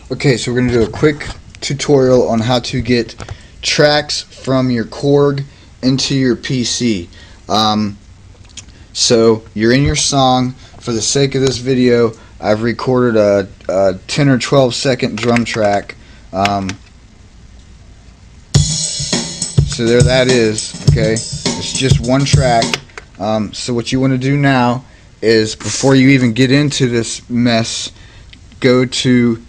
Okay, so we're going to do a quick tutorial on how to get tracks from your Korg into your PC. So you're in your song. For the sake of this video, I've recorded a 10 or 12 second drum track. So there that is. Okay, it's just one track. So what you want to do now is, before you even get into this mess, go to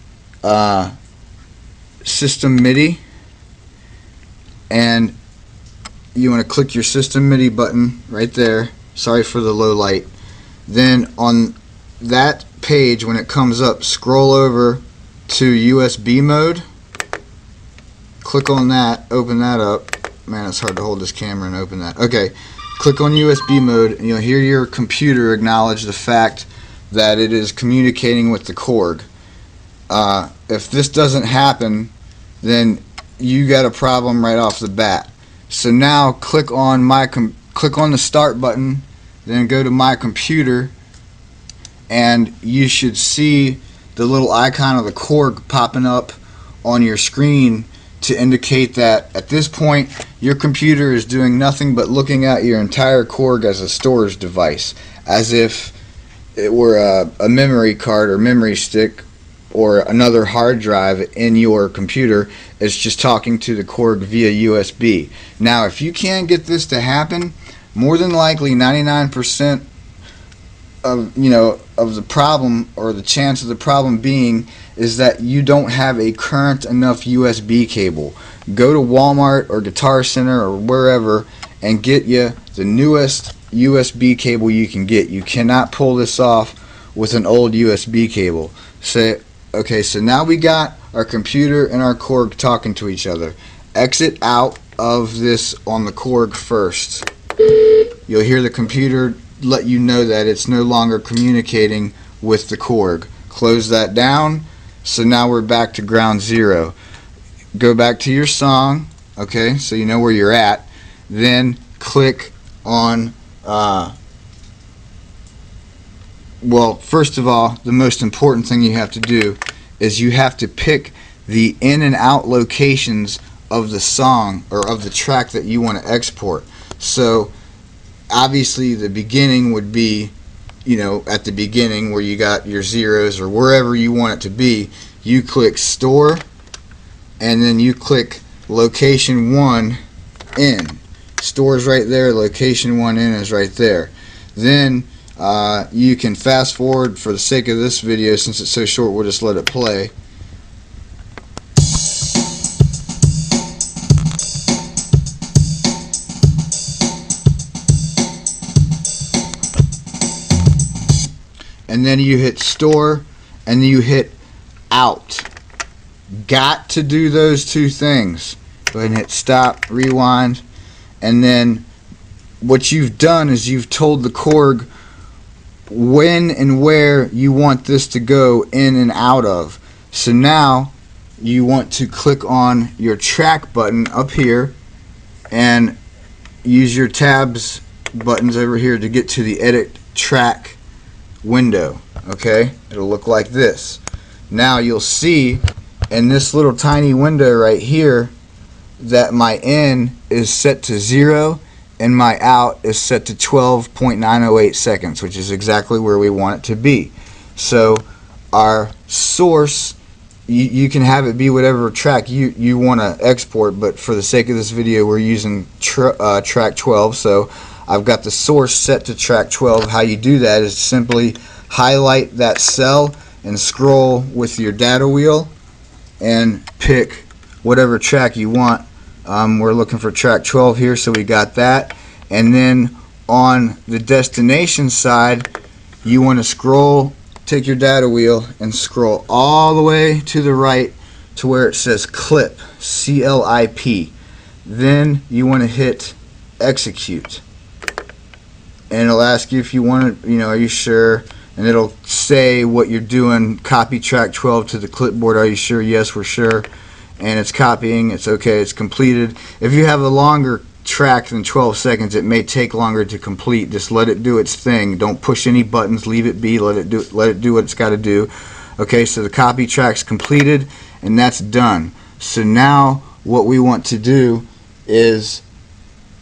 System MIDI, and you want to click your System MIDI button right there. Sorry for the low light. Then on that page, when it comes up, scroll over to USB mode, click on that, open that up. Man, it's hard to hold this camera and open that. Okay, click on USB mode, and you'll hear your computer acknowledge the fact that it is communicating with the Korg. If this doesn't happen, then you got a problem right off the bat. So now click on the start button, then go to my computer, and you should see the little icon of the Korg popping up on your screen to indicate that at this point your computer is doing nothing but looking at your entire Korg as a storage device, as if it were a memory card or memory stick or another hard drive in your computer. It's just talking to the Korg via USB. Now, if you can't get this to happen, more than likely 99% of the problem, or the chance of the problem being, is that you don't have a current enough USB cable. Go to Walmart or Guitar Center or wherever and get you the newest USB cable you can get. You cannot pull this off with an old USB cable. Okay, so now we got our computer and our Korg talking to each other. Exit out of this on the Korg first. You'll hear the computer let you know that it's no longer communicating with the Korg. Close that down. So now we're back to ground zero. Go back to your song, okay, so you know where you're at. Then click on well, first of all, the most important thing you have to do is you have to pick the in and out locations of the song or of the track that you want to export. So obviously the beginning would be, at the beginning where you got your zeros, or wherever you want it to be. You click store, and then you click location 1 in. Store is right there, location 1 in is right there. Then you can fast forward. For the sake of this video, since it's so short, we'll just let it play. And then you hit store, and then you hit out. Got to do those two things. Go ahead and hit stop, rewind, and then what you've done is you've told the Korg when and where you want this to go in and out of. So now you want to click on your track button up here and use your tabs buttons over here to get to the edit track window. Okay, it'll look like this. Now you'll see in this little tiny window right here that my in is set to 0 and my out is set to 12.908 seconds, which is exactly where we want it to be. So our source, you can have it be whatever track you want to export, but for the sake of this video we're using track 12. So I've got the source set to track 12. How you do that is simply highlight that cell and scroll with your data wheel and pick whatever track you want. We're looking for track 12 here, so we got that. And then on the destination side, you want to scroll, take your data wheel and scroll all the way to the right to where it says clip, C-L-I-P. Then you want to hit execute, and it'll ask you if you want to, are you sure? And it'll say what you're doing. Copy track 12 to the clipboard. Are you sure? Yes, we're sure. And it's copying. It's okay. It's completed. If you have a longer track than 12 seconds, it may take longer to complete. Just let it do its thing. Don't push any buttons. Leave it be. Let it do what it's got to do. Okay, so the copy track's completed, and that's done. So now what we want to do is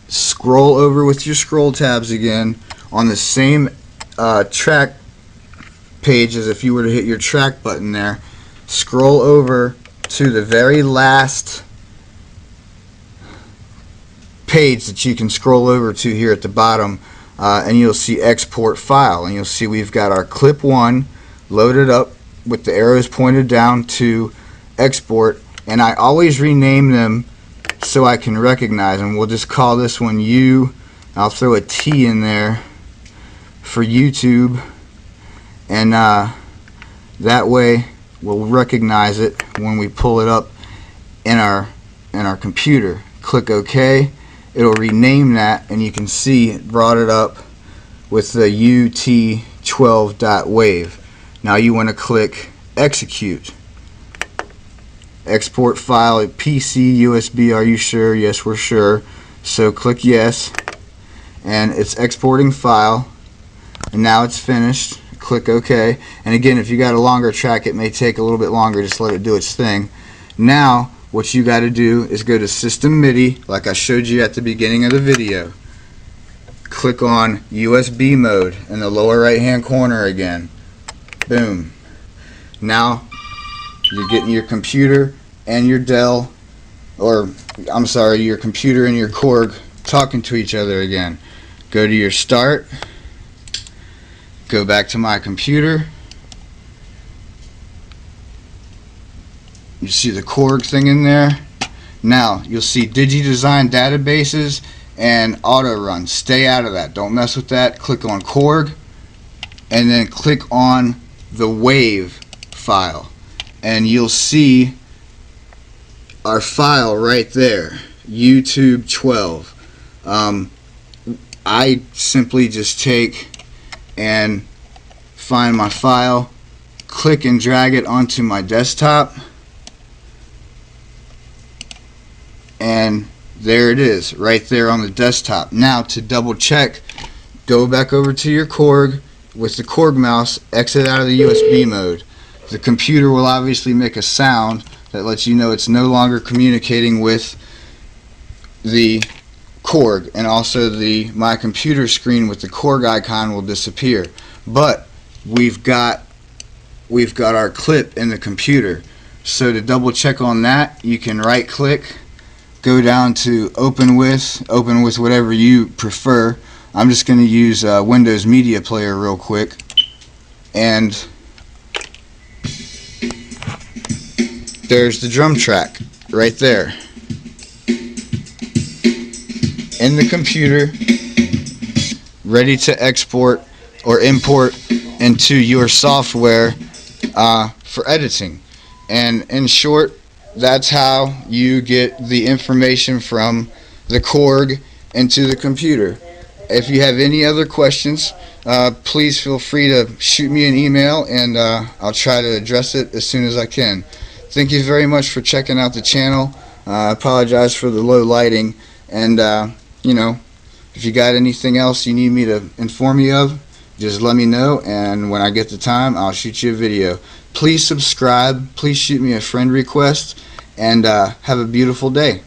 scroll over with your scroll tabs again on the same track page as if you were to hit your track button there. Scroll over to the very last page that you can scroll over to here at the bottom, and you'll see export file, and you'll see we've got our clip 1 loaded up with the arrows pointed down to export, and I always rename them so I can recognize them. We'll just call this one U. I'll throw a T in there for YouTube, and that way we'll recognize it when we pull it up in our computer. Click OK. It'll rename that, and you can see it brought it up with the UT12.wave. Now you want to click execute. Export file at PC, USB, are you sure? Yes, we're sure. So click yes, and it's exporting file, and now it's finished. Click OK. And again, if you got a longer track, it may take a little bit longer. Just let it do its thing. Now what you got to do is go to System MIDI, like I showed you at the beginning of the video. Click on USB mode in the lower right hand corner again. Boom. Now you're getting your computer and your Dell, or I'm sorry, your computer and your Korg talking to each other again. Go to your start, go back to my computer. You see the Korg thing in there. Now you'll see DigiDesign databases and auto run. Stay out of that. Don't mess with that. Click on Korg, and then click on the wave file, and you'll see our file right there, YouTube 12. I simply just take and find my file, click and drag it onto my desktop, and there it is right there on the desktop. Now to double check, go back over to your Korg with the Korg mouse, exit out of the USB mode. The computer will obviously make a sound that lets you know it's no longer communicating with the Korg, and also the my computer screen with the Korg icon will disappear. But we've got our clip in the computer. So to double check on that, you can right click, go down to open with whatever you prefer. I'm just going to use Windows Media Player real quick, and there's the drum track right there in the computer, ready to export or import into your software for editing. And in short, that's how you get the information from the Korg into the computer. If you have any other questions, please feel free to shoot me an email, and I'll try to address it as soon as I can. Thank you very much for checking out the channel. I apologize for the low lighting, and you know, if you got anything else you need me to inform you of, just let me know, and when I get the time, I'll shoot you a video. Please subscribe, please shoot me a friend request, and have a beautiful day.